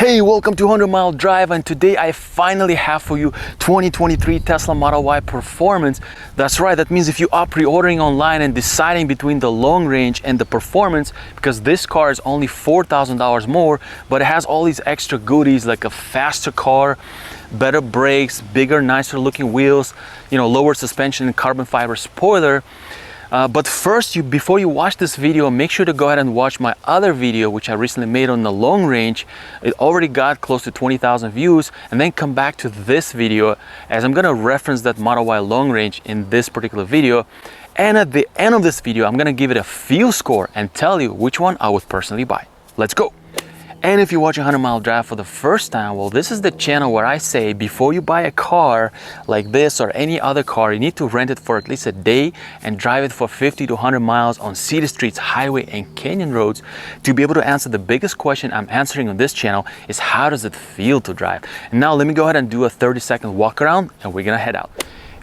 Hey, welcome to 100 Mile Drive, and today I finally have for you 2023 Tesla Model Y Performance. That's right, that means if you are pre-ordering online and deciding between the long range and the performance, because this car is only $4,000 more, but it has all these extra goodies like a faster car, better brakes, bigger, nicer looking wheels, lower suspension and carbon fiber spoiler. But first, before you watch this video, make sure to go ahead and watch my other video, which I recently made on the long range. It already got close to 20,000 views, and then come back to this video, as I'm gonna reference that Model Y long range in this particular video. And at the end of this video, I'm gonna give it a feel score and tell you which one I would personally buy. Let's go. And if you're watching 100 Mile Drive for the first time, well, this is the channel where I say before you buy a car like this or any other car, you need to rent it for at least a day and drive it for 50 to 100 miles on city streets, highway, and canyon roads to be able to answer the biggest question I'm answering on this channel is how does it feel to drive? And now let me go ahead and do a 30-second walk around and we're gonna head out.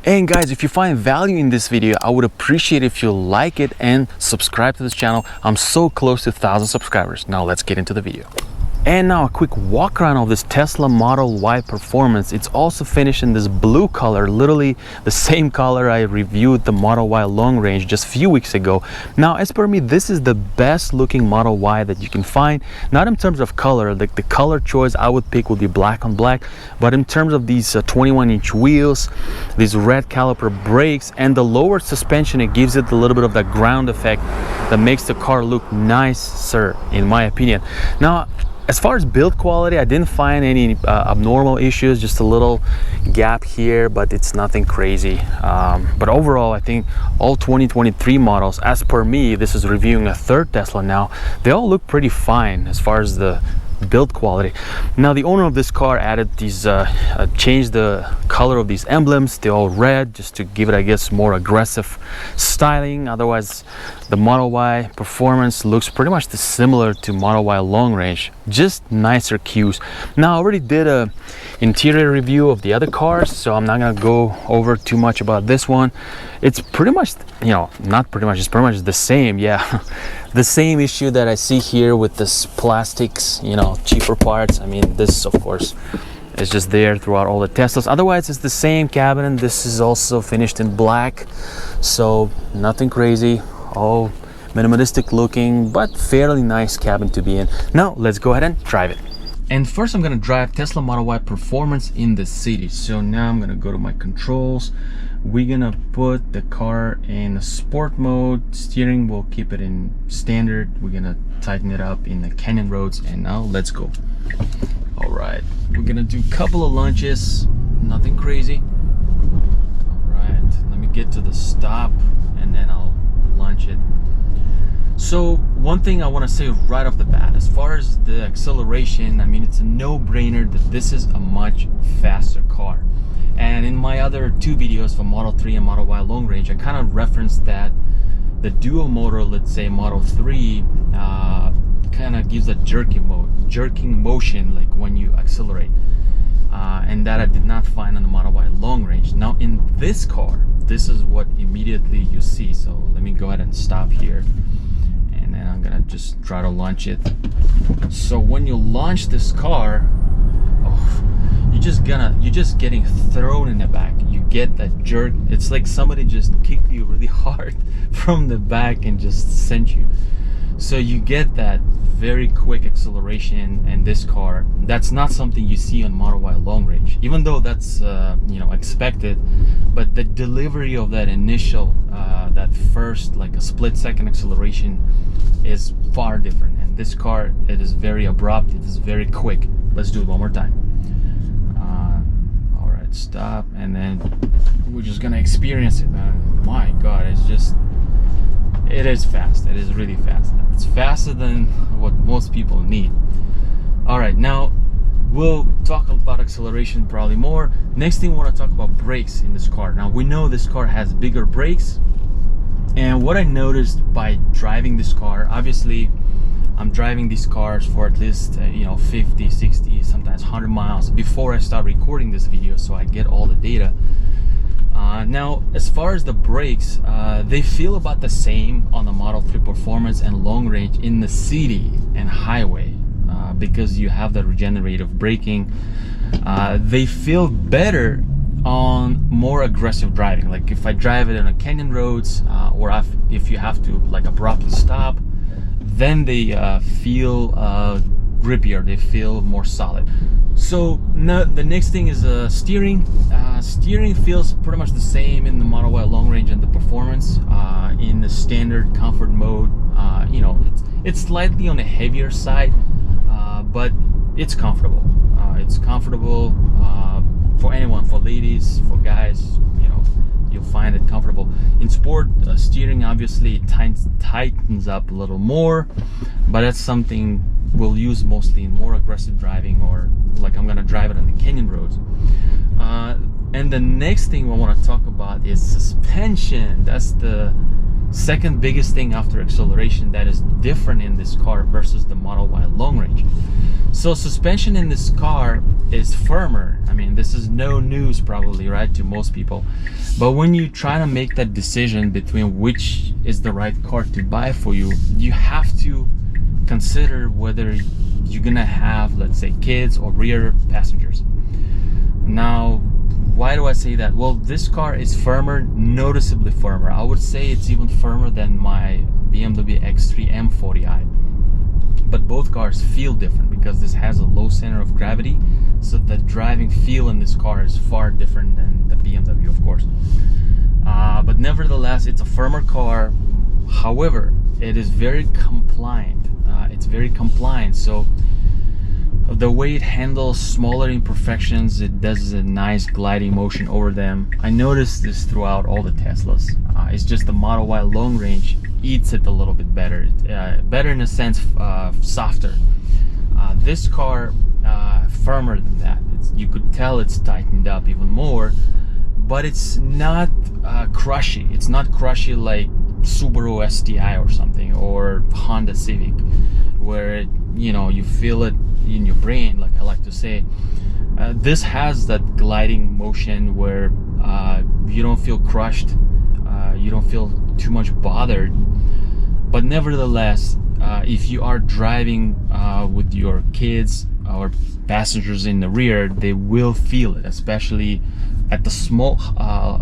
And guys, if you find value in this video, I would appreciate if you like it and subscribe to this channel. I'm so close to 1,000 subscribers. Now let's get into the video. And now a quick walk around of this Tesla Model Y Performance. It's also finished in this blue color, literally the same color I reviewed the Model Y long range just a few weeks ago. Now, as per me, this is the best looking Model Y that you can find. Not in terms of color, like the color choice I would pick would be black on black, but in terms of these 21-inch wheels, these red caliper brakes, and the lower suspension, it gives it a little bit of that ground effect that makes the car look nicer, in my opinion. Now, as far as build quality, I didn't find any abnormal issues, just a little gap here, but it's nothing crazy. But overall, I think all 2023 models, as per me, this is reviewing a third Tesla now, they all look pretty fine as far as the build quality. Now, the owner of this car added these, changed the color of these emblems. They're all red just to give it, I guess, more aggressive styling. Otherwise, the Model Y Performance looks pretty much similar to Model Y long range, just nicer cues. Now, I already did a interior review of the other cars, so I'm not gonna go over too much about this one. It's pretty much, not pretty much, it's pretty much the same, yeah. The same issue that I see here with this plastics, cheaper parts. I mean, this, of course, is just there throughout all the Teslas. Otherwise, it's the same cabin. This is also finished in black, so nothing crazy. All minimalistic looking, but fairly nice cabin to be in. Now, let's go ahead and drive it. And first, I'm gonna drive Tesla Model Y Performance in the city. So now I'm gonna go to my controls. We're gonna put the car in sport mode. Steering, we'll keep it in standard. We're gonna tighten it up in the canyon roads. And now let's go. All right, we're gonna do a couple of lunges, nothing crazy. All right, let me get to the stop and then I'll launch it. So one thing I want to say right off the bat, as far as the acceleration, I mean, it's a no-brainer that this is a much faster car. And in my other two videos for Model 3 and Model Y long range, I kind of referenced that the dual motor, let's say Model 3, kind of gives a jerking motion like when you accelerate. And that I did not find on the Model Y long range. Now in this car, this is what immediately you see. So let me go ahead and stop here. And then I'm gonna just try to launch it. So when you launch this car, you're just getting thrown in the back. You get that jerk. It's like somebody just kicked you really hard from the back and just sent you. So you get that very quick acceleration in this car. That's not something you see on Model Y long range, even though that's expected. But the delivery of that initial, that first like a split-second acceleration is far different. And this car, it is very abrupt. It is very quick. Let's do it one more time. All right, stop, and then we're just gonna experience it. My God, it is fast. It is really fast. It's faster than what most people need. All right, now we'll talk about acceleration probably more. Next thing, we want to talk about brakes in this car. Now, we know this car has bigger brakes, and what I noticed by driving this car, obviously I'm driving these cars for at least 50, 60, sometimes 100 miles before I start recording this video, so I get all the data. Now, as far as the brakes, they feel about the same on the Model 3 Performance and long range in the city and highway. because you have the regenerative braking. They feel better on more aggressive driving. Like if I drive it on a canyon roads, or if you have to like abruptly stop, then they feel grippier, they feel more solid. So the next thing is steering. Steering feels pretty much the same in the Model Y long range and the performance. In the standard comfort mode, you know, it's slightly on the heavier side, but it's comfortable. It's comfortable for anyone, for ladies, for guys. You know, you'll find it comfortable. In sport, steering obviously tightens up a little more, but that's something we'll use mostly in more aggressive driving, or like I'm gonna drive it on the canyon roads. And the next thing I want to talk about is suspension. That's the second biggest thing after acceleration that is different in this car versus the Model Y long range. So suspension in this car is firmer. I mean, this is no news probably, right, to most people. But when you try to make that decision between which is the right car to buy for you, you have to consider whether you're gonna have, let's say, kids or rear passengers. Now, why do I say that? Well, this car is firmer, noticeably firmer. I would say it's even firmer than my BMW X3 M40i. But both cars feel different because this has a low center of gravity, so the driving feel in this car is far different than the BMW, of course. But nevertheless, it's a firmer car. However, it is very compliant. It's very compliant. So the way it handles smaller imperfections, it does a nice gliding motion over them. I noticed this throughout all the Teslas. It's just the Model Y long range eats it a little bit better. Better in a sense, softer. This car, firmer than that. You could tell it's tightened up even more, but it's not crushy. It's not crushy like Subaru STI or something, or Honda Civic, where you know, you feel it in your brain, like I like to say. This has that gliding motion where you don't feel crushed, you don't feel too much bothered. But nevertheless, if you are driving with your kids or passengers in the rear, they will feel it, especially at the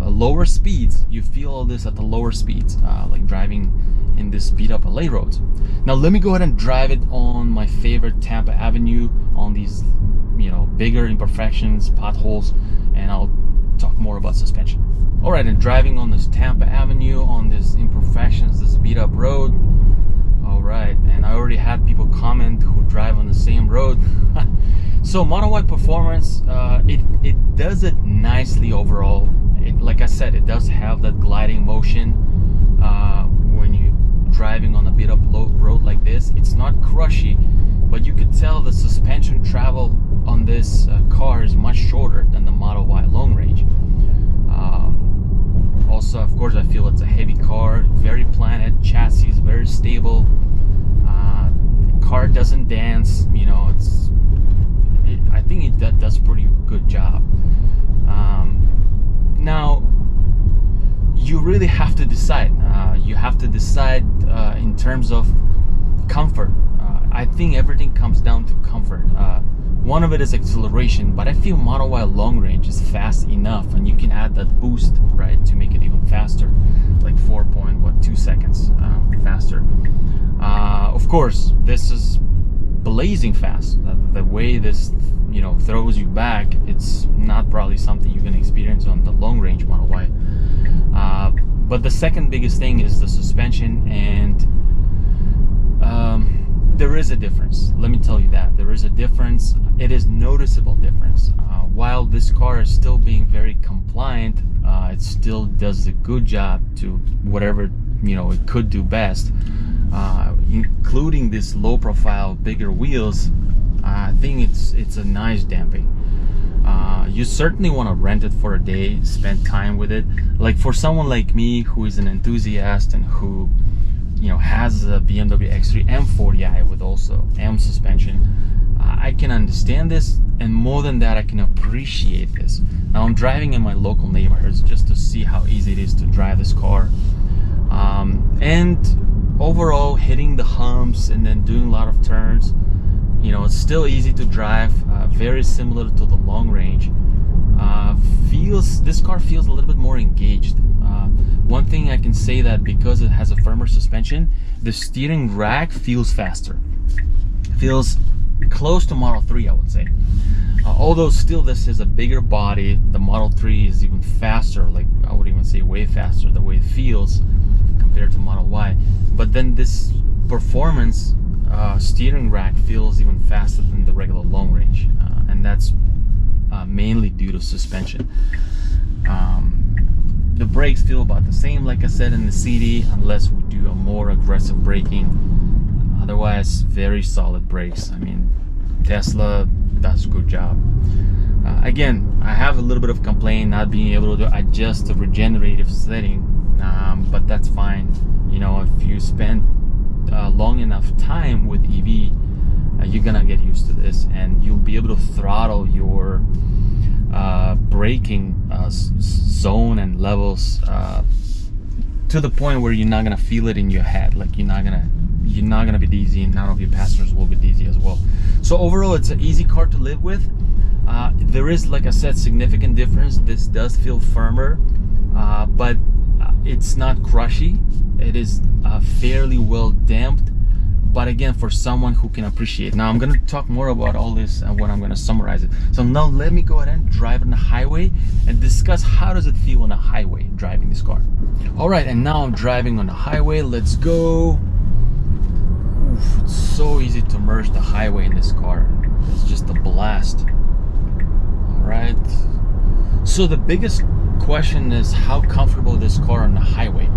lower speeds. You feel all this at the lower speeds, like driving in this beat up LA roads. Now let me go ahead and drive it on my favorite Tampa Avenue, on these, you know, bigger imperfections, potholes, and I'll talk more about suspension. All right, and driving on this Tampa Avenue, on this imperfections, this beat up road. All right, and I already had people comment who drive on the same road. So Model Y performance, it does it nicely overall. Like I said, it does have that gliding motion when you driving on a beat up road like this. It's not crushy, but you could tell the suspension travel on this car is much shorter than the Model Y long range. Also, of course, I feel it's a heavy car, very planted, chassis is very stable. The car doesn't dance, you know. I think it does a pretty good job. Now, you really have to decide. You have to decide in terms of comfort. I think everything comes down to comfort. One of it is acceleration, but I feel Model Y long range is fast enough, and you can add that boost, right, to make it even faster, like 4.2 seconds faster. Of course, this is blazing fast. The way this, you know, throws you back, it's not probably something you can experience on the long range Model Y. But the second biggest thing is the suspension, and there is a difference. Let me tell you that there is a difference. It is noticeable difference. While this car is still being very compliant, it still does a good job to whatever, you know, it could do best, including this low profile, bigger wheels. I think it's a nice damping. You certainly want to rent it for a day, spend time with it. Like for someone like me who is an enthusiast and who, you know, has a BMW X3 M40i with also M suspension, I can understand this, and more than that, I can appreciate this. Now I'm driving in my local neighborhoods just to see how easy it is to drive this car, and overall hitting the humps and then doing a lot of turns, You know, it's still easy to drive, very similar to the long range. This car feels a little bit more engaged. One thing I can say that because it has a firmer suspension, the steering rack feels faster. Feels close to Model 3, I would say. Although still this is a bigger body, the Model 3 is even faster, like I would even say way faster the way it feels compared to Model Y. But then this performance steering rack feels even faster than the regular long range, and that's mainly due to suspension. The brakes feel about the same, like I said, in the CD, unless we do a more aggressive braking. Otherwise, very solid brakes. I mean, Tesla does a good job. Again, I have a little bit of complaint not being able to adjust the regenerative setting, but that's fine. You know, if you spend long enough time with EV, you're gonna get used to this, and you'll be able to throttle your braking zone and levels to the point where you're not gonna feel it in your head. Like you're not gonna be dizzy, and none of your passengers will be dizzy as well. So overall, it's an easy car to live with. There is, like I said, significant difference. This does feel firmer, but it's not crushy. It is fairly well damped, but again, for someone who can appreciate. Now I'm going to talk more about all this when I'm going to summarize it. So now let me go ahead and drive on the highway and discuss how does it feel on the highway driving this car. All right, and now I'm driving on the highway. Let's go. Oof, it's so easy to merge the highway in this car. It's just a blast. All right. So the biggest question is how comfortable this car on the highway.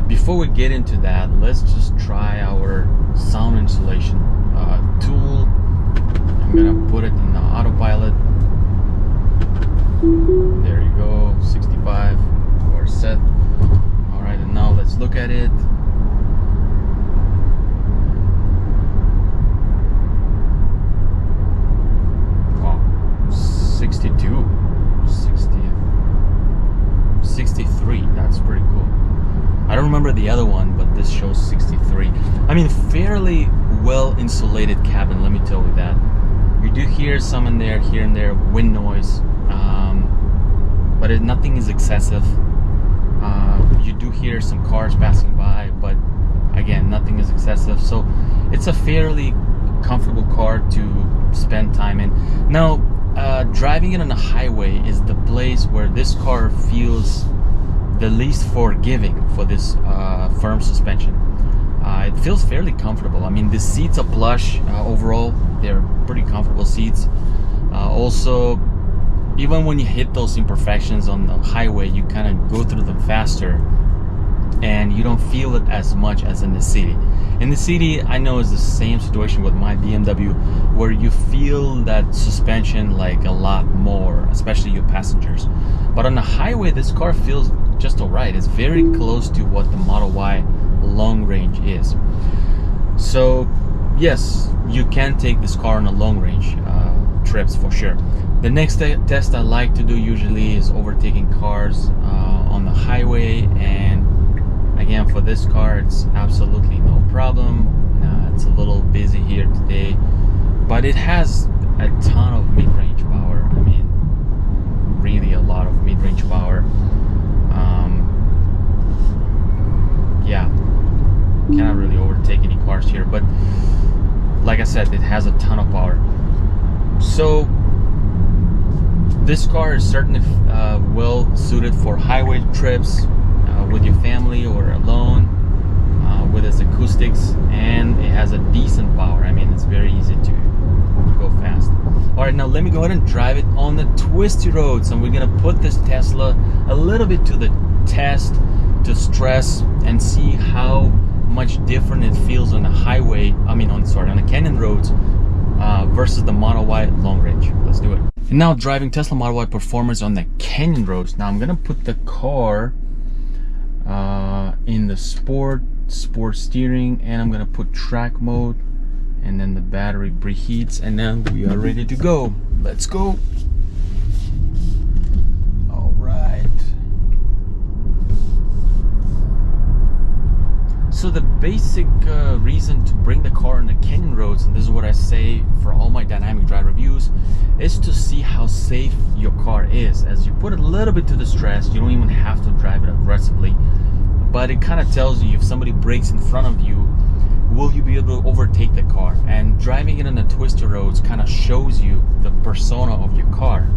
Before we get into that, let's just try our sound insulation tool. I'm gonna put it in the autopilot. There you go, 65, we're set. All right, and now let's look at it. Wow, 62, 60, 63, that's pretty cool. I don't remember the other one, but this shows 63. I mean, fairly well insulated cabin, let me tell you that. You do hear some in there, here and there, wind noise, but nothing is excessive. You do hear some cars passing by, but again, nothing is excessive. So it's a fairly comfortable car to spend time in. Now, driving it on the highway is the place where this car feels the least forgiving for this firm suspension. It feels fairly comfortable. I mean, the seats are plush overall. They're pretty comfortable seats. Also, even when you hit those imperfections on the highway, you kind of go through them faster and you don't feel it as much as in the city. In the city, I know it's the same situation with my BMW, where you feel that suspension like a lot more, especially your passengers. But on the highway, this car feels just alright. It's very close to what the Model Y long range is. So yes, you can take this car on a long range trips for sure. The next test I like to do usually is overtaking cars on the highway, and again, for this car, it's absolutely no problem. It's a little busy here today, but it has a ton of mid-range power. I mean, really a lot of mid-range power. Yeah, cannot really overtake any cars here, but like I said, it has a ton of power. So this car is certainly well suited for highway trips with your family or alone, with its acoustics, and it has a decent power. I mean, it's very easy to go fast. All right, now let me go ahead and drive it on the twisty roads, and we're gonna put this Tesla a little bit to the test, to stress, and see how much different it feels on the highway. I mean, on the canyon roads versus the Model Y long range. Let's do it. And now driving Tesla Model Y performance on the canyon roads. Now I'm gonna put the car in the sport steering, and I'm gonna put track mode, and then the battery preheats, and then we are ready to go. Let's go. So the basic reason to bring the car on the canyon roads, and this is what I say for all my dynamic drive reviews, is to see how safe your car is. As you put it a little bit to the stress, you don't even have to drive it aggressively, but it kind of tells you if somebody brakes in front of you, will you be able to overtake the car? And driving it on the twisty roads kind of shows you the persona of your car.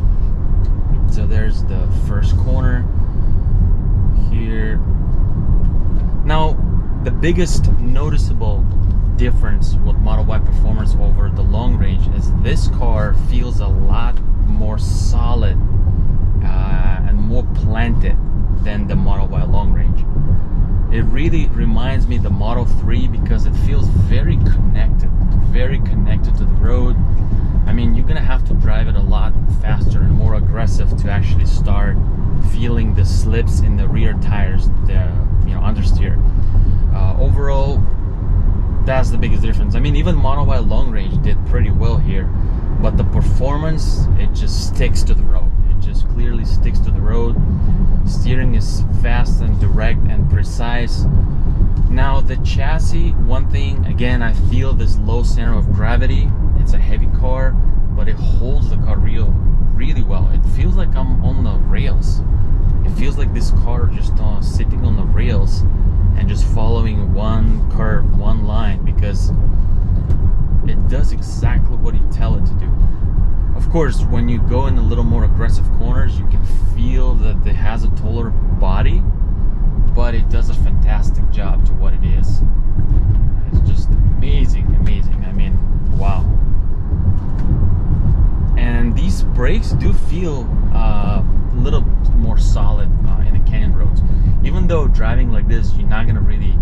So there's the first corner here. Now, the biggest noticeable difference with Model Y performance over the long range is this car feels a lot more solid and more planted than the Model Y long range. It really reminds me of the Model 3 because it feels very connected to the road. I mean, you're gonna have to drive it a lot faster and more aggressive to actually start feeling the slips in the rear tires, the understeer. Overall, that's the biggest difference. I mean, even Model Y long range did pretty well here, but the performance, it just sticks to the road. It just clearly sticks to the road. Steering is fast and direct and precise. Now the chassis, one thing, again, I feel this low center of gravity. It's a heavy car, but it holds the car really well. It feels like I'm on the rails. It feels like this car just sitting on the rails and just following one curve, one line, because it does exactly what you tell it to do. Of course, when you go in a little more aggressive corners, you can feel that it has a taller body, but it does a fantastic job to what it is. It's just amazing. I mean, wow. And these brakes do feel a little more solid in the canyon roads. Even though driving like this, you're not gonna really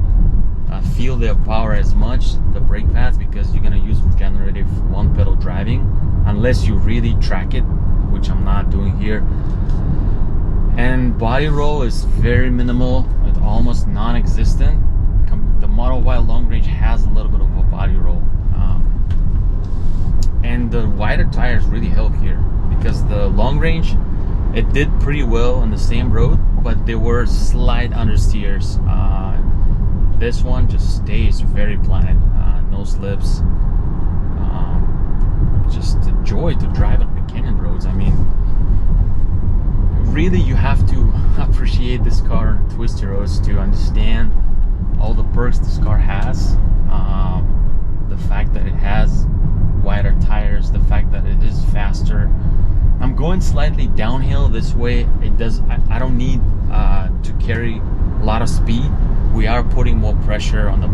feel their power as much, the brake pads, because you're gonna use regenerative one pedal driving, unless you really track it, which I'm not doing here. And body roll is very minimal, it's almost non-existent. The Model Y long range has a little bit of a body roll, and the wider tires really help here, because the long range, it did pretty well on the same road, but there were slight understeers. This one just stays very planted, no slips. Just a joy to drive on the canyon roads. I mean, really, you have to appreciate this car on twisty roads to understand all the perks this car has. The fact that it has wider tires, the fact that it is faster. I'm going slightly downhill this way. It does. I don't need to carry a lot of speed. We are putting more pressure on the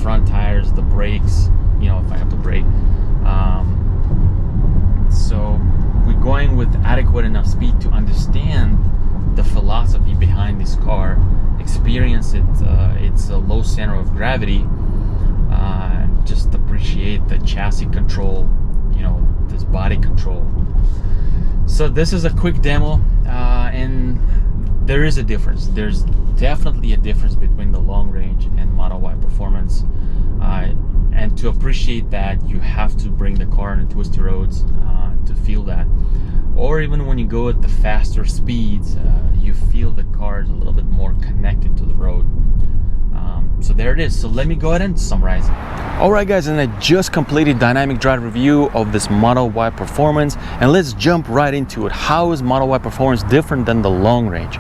front tires, the brakes. If I have to brake. So we're going with adequate enough speed to understand the philosophy behind this car, experience it. It's a low center of gravity. Just appreciate the chassis control. This body control. So this is a quick demo, and there is a difference. There's definitely a difference between the long range and Model Y performance, and to appreciate that, you have to bring the car on the twisty roads to feel that. Or even when you go at the faster speeds, you feel the car is a little bit more connected to the road. So there it is. So let me go ahead and summarize it. Alright guys, and I just completed dynamic drive review of this Model Y performance, and let's jump right into it. How is Model Y performance different than the long range?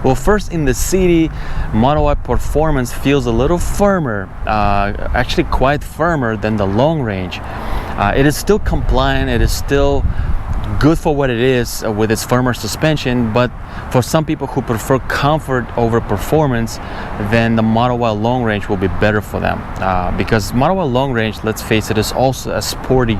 Well, first, in the city, Model Y performance feels a little firmer, actually quite firmer than the long range. It is still compliant, it is still good for what it is with its firmer suspension, but for some people who prefer comfort over performance, then the Model Y long range will be better for them, because Model Y long range, let's face it, is also a sporty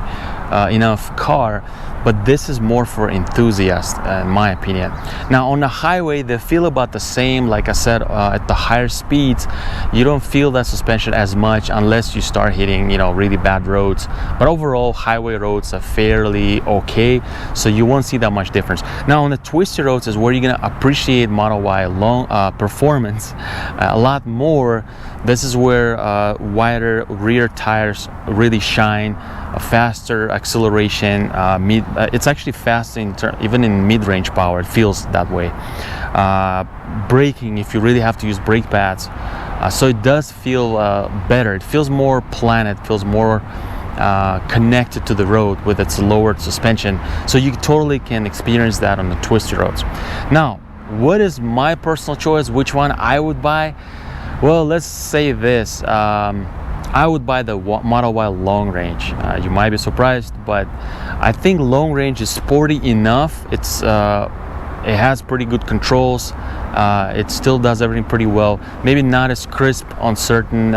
enough car, but this is more for enthusiasts, in my opinion. Now on the highway, they feel about the same. Like I said, at the higher speeds, you don't feel that suspension as much unless you start hitting really bad roads, but overall highway roads are fairly okay. so you won't see that much difference. Now on the twisty roads is where you're gonna appreciate Model Y long performance a lot more. This is where wider rear tires really shine, a faster acceleration, it's actually fast even in mid-range power, it feels that way. Braking, if you really have to use brake pads, so it does feel better. It feels more planned, it feels more connected to the road with its lowered suspension, so you totally can experience that on the twisty roads. Now, what is my personal choice, which one I would buy? Well, let's say this, I would buy the Model Y long range. You might be surprised, but I think long range is sporty enough. It has pretty good controls. It still does everything pretty well. Maybe not as crisp on certain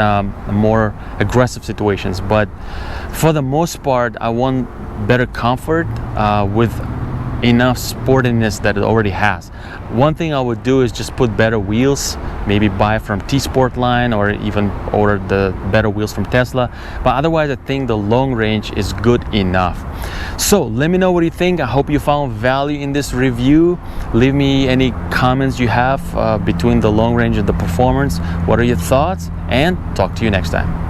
more aggressive situations, but for the most part, I want better comfort with enough sportiness that it already has. One thing I would do is just put better wheels, maybe buy from T-Sport line or even order the better wheels from Tesla, but otherwise I think the long range is good enough. So let me know what you think. I hope you found value in this review. Leave me any comments you have between the long range and the performance. What are your thoughts? And talk to you next time.